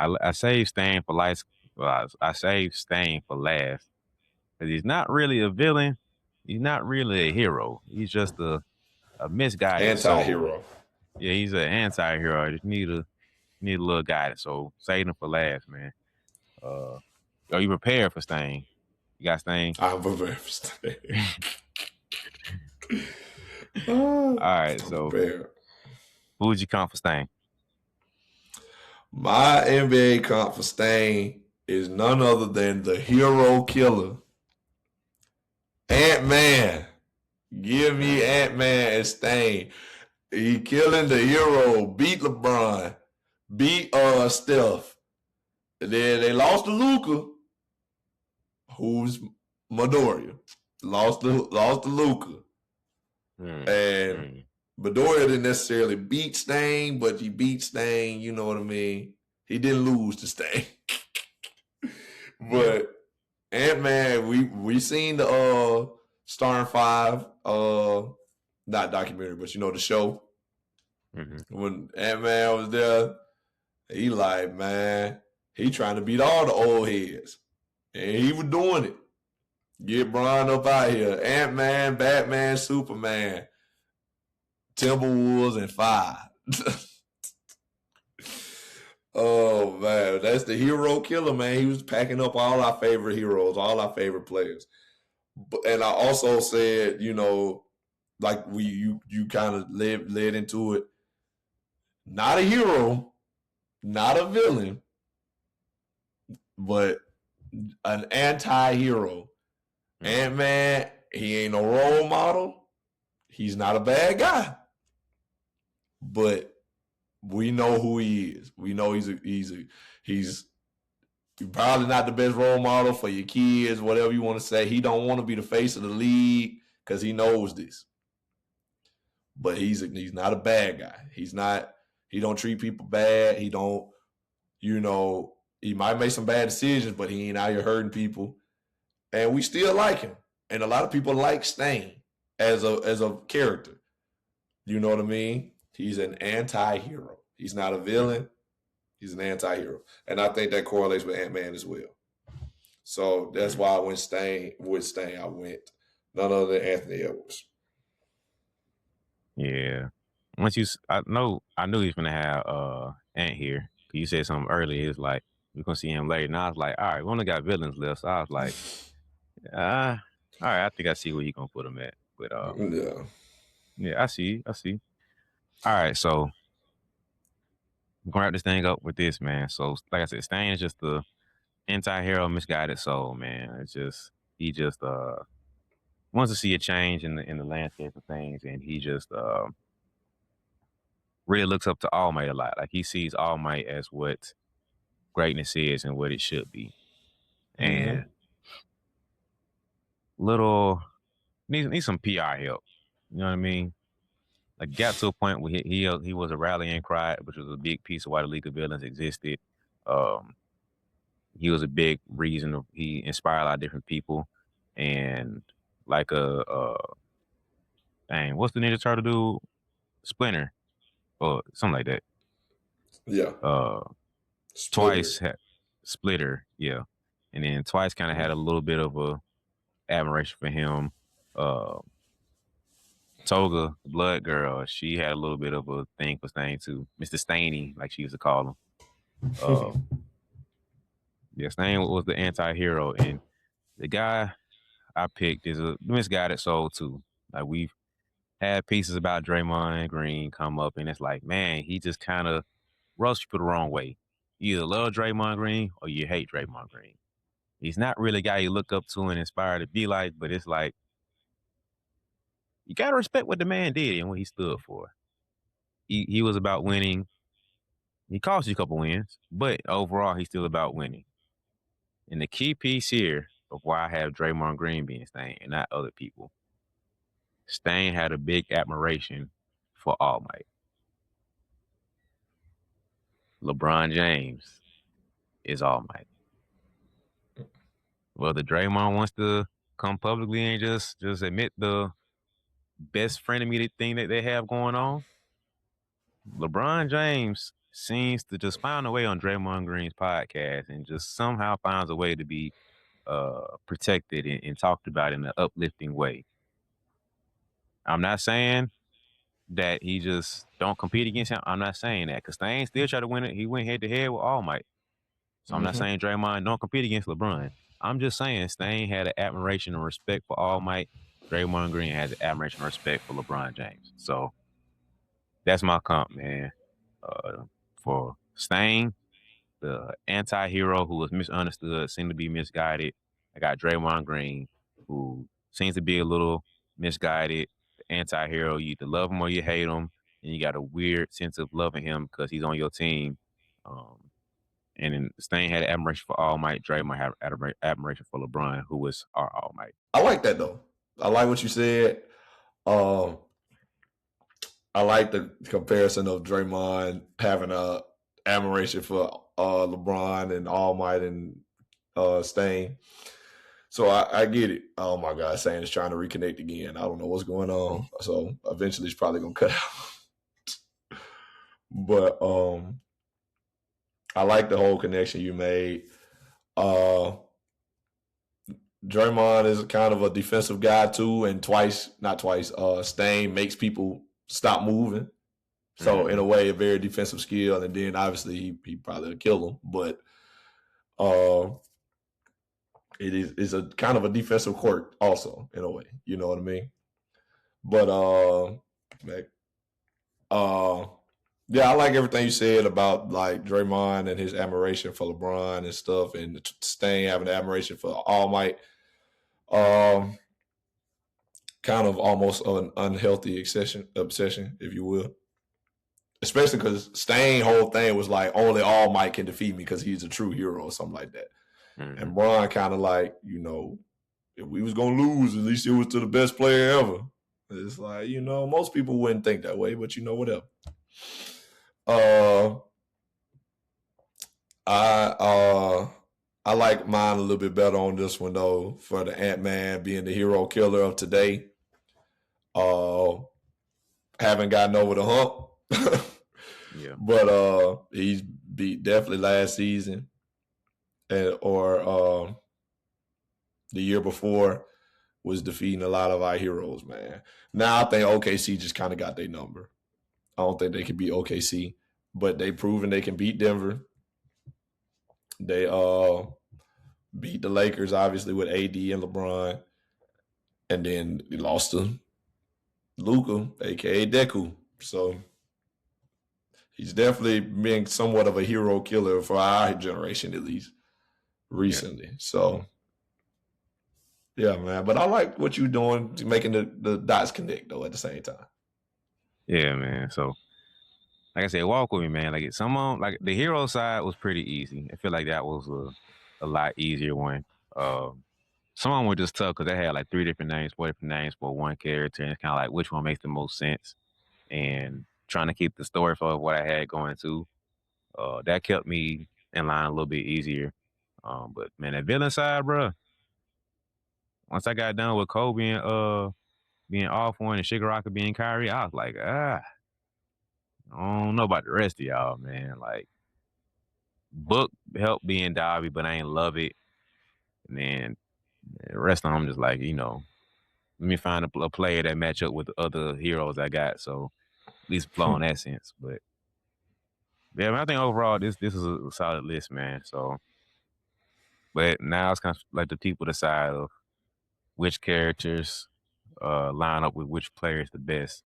I saved Stain for life. Well, I saved Stain for last because he's not really a villain. He's not really a hero. He's just a misguided soul. Anti-hero. Yeah, he's an anti-hero. I just need a little guidance. So save him for last, man. Are you prepared for Stain? You got Stain? I'm prepared for Stain. All right, I'm so prepared. who would you count for Stain? My NBA comp for Stain is none other than the hero killer, Ant-Man. Give me Ant-Man and Stain. He killing the hero, beat LeBron, beat Steph. And then they lost to Luka, who's Midoriya. Lost to Luka. And Midoriya didn't necessarily beat Stain, but he beat Stain, you know what I mean? He didn't lose to Stain. But Ant-Man, we seen the Starring Five, not documentary, but the show. When Ant-Man was there, he like, man, he trying to beat all the old heads. And he was doing it. Get Brian up out here. Ant-Man, Batman, Superman, Timberwolves, and 5. Oh, man. That's the hero killer, man. He was packing up all our favorite heroes, all our favorite players. And I also said, like you kind of led into it, not a hero, not a villain, but an anti-hero. Ant-Man, he ain't no role model. He's not a bad guy. But we know who he is. We know he's probably not the best role model for your kids, whatever you want to say. He don't want to be the face of the league because he knows this. But he's not a bad guy. He don't treat people bad. He don't, he might make some bad decisions, but he ain't out here hurting people. And we still like him. And a lot of people like Stain as a character. You know what I mean? He's an anti-hero. He's not a villain. He's an anti-hero. And I think that correlates with Ant-Man as well. So that's why I went with Stain. I went none other than Anthony Edwards. Yeah. I knew he was gonna have Ant here. You said something earlier. It's like we're gonna see him later. And I was like, all right, we only got villains left. So I was like, all right, I think I see where you're gonna put him at. But yeah, I see. All right, so I'm gonna wrap this thing up with this, man. So like I said, Stain is just the anti-hero, misguided soul, man. He just wants to see a change in the landscape of things, and he just really looks up to All Might a lot. Like he sees All Might as what greatness is and what it should be. And needs some PR help. You know what I mean? Like got to a point where he was a rallying cry, which was a big piece of why the League of Villains existed. He was a big reason. He inspired a lot of different people, and like what's the Ninja Turtle dude? Splinter, or something like that. Yeah. Twice Splitter, yeah, and then Twice kind of had a little bit of a admiration for him. Toga, the Blood Girl, she had a little bit of a thing for Stain too. Mr. Stainy, like she used to call him. Yeah, Stain was the anti-hero, and the guy I picked is a misguided soul too. Like we've had pieces about Draymond Green come up, and it's like, man, he just kind of rubs people the wrong way. You either love Draymond Green or you hate Draymond Green. He's not really a guy you look up to and inspire to be like, but it's like, you got to respect what the man did and what he stood for. He was about winning. He cost you a couple wins, but overall, he's still about winning. And the key piece here of why I have Draymond Green being Stain and not other people, Stain had a big admiration for All Might. LeBron James is All Might. Whether Draymond wants to come publicly and just admit the best frenemy thing that they have going on, LeBron James seems to just find a way on Draymond Green's podcast and just somehow finds a way to be protected and talked about in an uplifting way. I'm not saying that he just don't compete against him. I'm not saying that because Stain still tried to win it. He went head to head with All Might. So I'm not saying Draymond don't compete against LeBron. I'm just saying Stain had an admiration and respect for All Might. Draymond Green has an admiration and respect for LeBron James. So that's my comp, man. For Stain, the anti-hero who was misunderstood, seemed to be misguided. I got Draymond Green, who seems to be a little misguided, the anti-hero. You either love him or you hate him, and you got a weird sense of loving him because he's on your team. And then Stain had admiration for All Might. Draymond had admiration for LeBron, who was our All Might. I like that though. I like what you said. I like the comparison of Draymond having a admiration for LeBron and All Might and Stain. So I get it. Oh my God, Stain is trying to reconnect again. I don't know what's going on. So eventually it's probably gonna cut out. But I like the whole connection you made. Draymond is kind of a defensive guy too, and Stain makes people stop moving. So in a way, a very defensive skill, and then obviously he probably would kill him. But it's a kind of a defensive quirk also in a way. You know what I mean? But yeah, I like everything you said about like Draymond and his admiration for LeBron and stuff, and Stain having admiration for All Might. Kind of almost an unhealthy obsession, if you will. Especially because Stain's whole thing was like only All Might can defeat me because he's a true hero or something like that. And Bron kind of like, if we was gonna lose, at least it was to the best player ever. It's like, most people wouldn't think that way, but whatever. I like mine a little bit better on this one though, for the Ant-Man being the hero killer of today. Haven't gotten over the hump. Yeah. But he's beat definitely last season or the year before was defeating a lot of our heroes, man. Now I think OKC just kind of got their number. I don't think they can beat OKC, but they proven they can beat Denver. They beat the Lakers, obviously, with AD and LeBron. And then they lost to Luka, a.k.a. Deku. So he's definitely been somewhat of a hero killer for our generation, at least, recently. Yeah. So, yeah, man. But I like what you're doing, making the dots connect, though, at the same time. Yeah, man. So, like I said, walk with me, man. Like someone, like the hero side was pretty easy. I feel like that was a lot easier one. Someone was just tough because they had like 3 different names, 4 different names for one character, and it's kind of like which one makes the most sense. And trying to keep the story for what I had going to, that kept me in line a little bit easier. But man, that villain side, bro. Once I got done with Kobe and being off one and Shigaraka being Kyrie, I was like, I don't know about the rest of y'all, man. Like, Book helped being Dobby, but I ain't love it. And then the rest of them just like, let me find a player that match up with the other heroes I got. So at least flow in that sense. But yeah, man, I think overall this is a solid list, man. So, but now it's kind of like the people decide of which characters line up with which players the best.